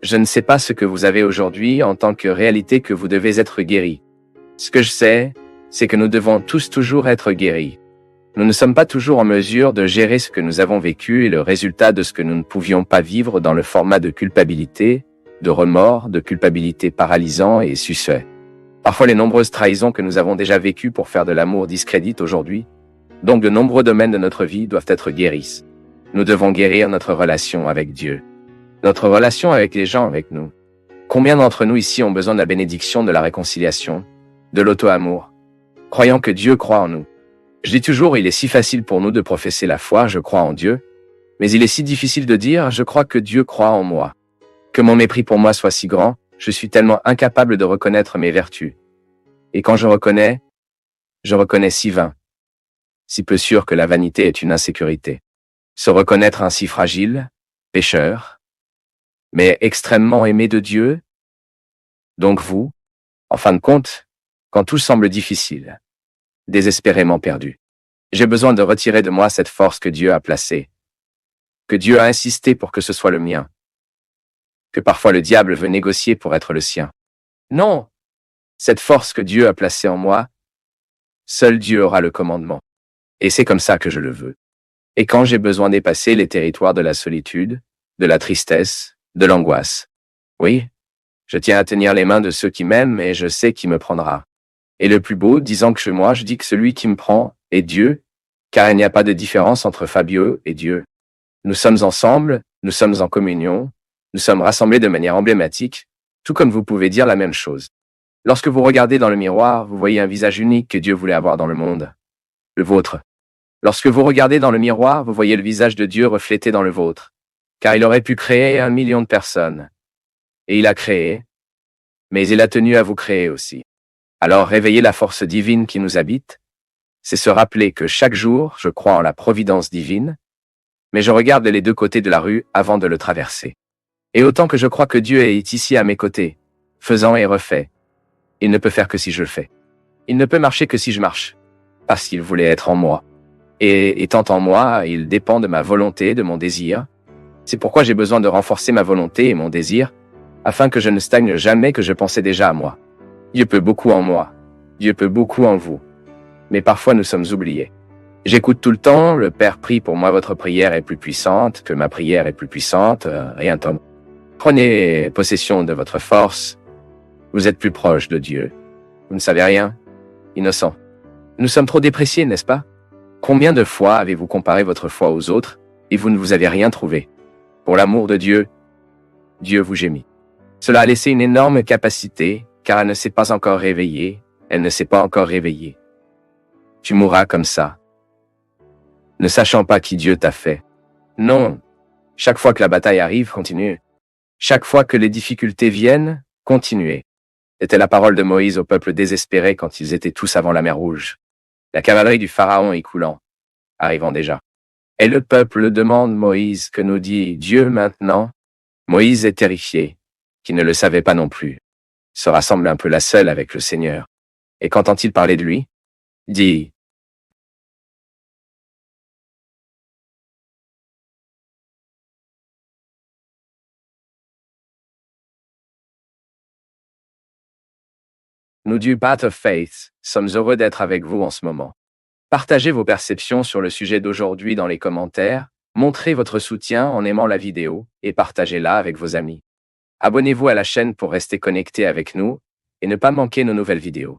Je ne sais pas ce que vous avez aujourd'hui en tant que réalité que vous devez être guéri. Ce que je sais, c'est que nous devons tous toujours être guéris. Nous ne sommes pas toujours en mesure de gérer ce que nous avons vécu et le résultat de ce que nous ne pouvions pas vivre dans le format de culpabilité, de remords, de culpabilité paralysant et suspect. Parfois les nombreuses trahisons que nous avons déjà vécues pour faire de l'amour discréditent aujourd'hui. Donc de nombreux domaines de notre vie doivent être guéris. Nous devons guérir notre relation avec Dieu. Notre relation avec les gens avec nous. Combien d'entre nous ici ont besoin de la bénédiction de la réconciliation, de l'auto-amour, croyant que Dieu croit en nous? Je dis toujours, il est si facile pour nous de professer la foi, je crois en Dieu, mais il est si difficile de dire, je crois que Dieu croit en moi. Que mon mépris pour moi soit si grand, je suis tellement incapable de reconnaître mes vertus. Et quand je reconnais si vain, si peu sûr que la vanité est une insécurité. Se reconnaître ainsi fragile, pécheur, mais extrêmement aimé de Dieu. Donc vous, en fin de compte, quand tout semble difficile, désespérément perdu, j'ai besoin de retirer de moi cette force que Dieu a placée, que Dieu a insisté pour que ce soit le mien, que parfois le diable veut négocier pour être le sien. Non, cette force que Dieu a placée en moi, seul Dieu aura le commandement. Et c'est comme ça que je le veux. Et quand j'ai besoin de dépasser les territoires de la solitude, de la tristesse, de l'angoisse, oui, je tiens à tenir les mains de ceux qui m'aiment et je sais qui me prendra. Et le plus beau, disant que chez moi, je dis que celui qui me prend est Dieu, car il n'y a pas de différence entre Fabio et Dieu. Nous sommes ensemble, nous sommes en communion, nous sommes rassemblés de manière emblématique, tout comme vous pouvez dire la même chose. Lorsque vous regardez dans le miroir, vous voyez un visage unique que Dieu voulait avoir dans le monde, le vôtre. Lorsque vous regardez dans le miroir, vous voyez le visage de Dieu reflété dans le vôtre, car il aurait pu créer 1 million de personnes. Et il a créé, mais il a tenu à vous créer aussi. Alors réveiller la force divine qui nous habite, c'est se rappeler que chaque jour, je crois en la providence divine, mais je regarde les deux côtés de la rue avant de le traverser. Et autant que je crois que Dieu est ici à mes côtés, faisant et refait, il ne peut faire que si je le fais. Il ne peut marcher que si je marche, parce qu'il voulait être en moi. Et étant en moi, il dépend de ma volonté, de mon désir. C'est pourquoi j'ai besoin de renforcer ma volonté et mon désir, afin que je ne stagne jamais que je pensais déjà à moi. Dieu peut beaucoup en moi. Dieu peut beaucoup en vous. Mais parfois nous sommes oubliés. J'écoute tout le temps, le Père prie pour moi, votre prière est plus puissante, que ma prière est plus puissante, rien Tom. Prenez possession de votre force. Vous êtes plus proche de Dieu. Vous ne savez rien. Innocent. Nous sommes trop dépréciés, n'est-ce pas? Combien de fois avez-vous comparé votre foi aux autres, et vous ne vous avez rien trouvé? Pour l'amour de Dieu, Dieu vous gémit. Cela a laissé une énorme capacité, car elle ne s'est pas encore réveillée, elle ne s'est pas encore réveillée. Tu mourras comme ça, ne sachant pas qui Dieu t'a fait. Non, chaque fois que la bataille arrive, continue. Chaque fois que les difficultés viennent, continuez. C'était la parole de Moïse au peuple désespéré quand ils étaient tous avant la mer Rouge. La cavalerie du Pharaon écoulant, arrivant déjà. Et le peuple demande Moïse, que nous dit Dieu maintenant? Moïse est terrifié, qui ne le savait pas non plus. Se rassemble un peu la seule avec le Seigneur. Et qu'entend-il parler de lui? Dit, nous du Path of Faith, sommes heureux d'être avec vous en ce moment. Partagez vos perceptions sur le sujet d'aujourd'hui dans les commentaires, montrez votre soutien en aimant la vidéo et partagez-la avec vos amis. Abonnez-vous à la chaîne pour rester connecté avec nous et ne pas manquer nos nouvelles vidéos.